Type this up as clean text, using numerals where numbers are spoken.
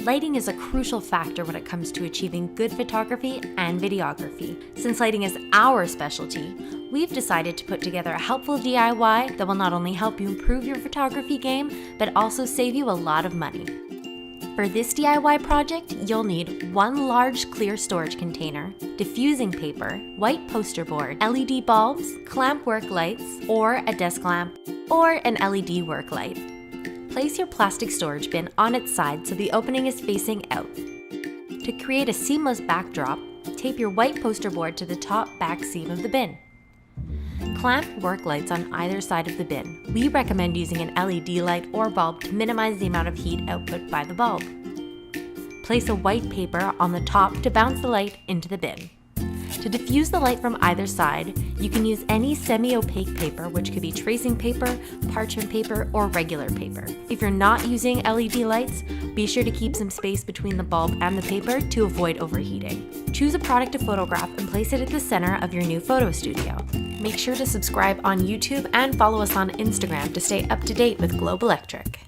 Lighting is a crucial factor when it comes to achieving good photography and videography. Since lighting is our specialty, we've decided to put together a helpful DIY that will not only help you improve your photography game, but also save you a lot of money. For this DIY project, you'll need one large clear storage container, diffusing paper, white poster board, LED bulbs, clamp work lights, or a desk lamp, or an LED work light. Place your plastic storage bin on its side so the opening is facing out. To create a seamless backdrop, tape your white poster board to the top back seam of the bin. Clamp work lights on either side of the bin. We recommend using an LED light or bulb to minimize the amount of heat output by the bulb. Place a white paper on the top to bounce the light into the bin. To diffuse the light from either side, you can use any semi-opaque paper, which could be tracing paper, parchment paper, or regular paper. If you're not using LED lights, be sure to keep some space between the bulb and the paper to avoid overheating. Choose a product to photograph and place it at the center of your new photo studio. Make sure to subscribe on YouTube and follow us on Instagram to stay up to date with Globe Electric.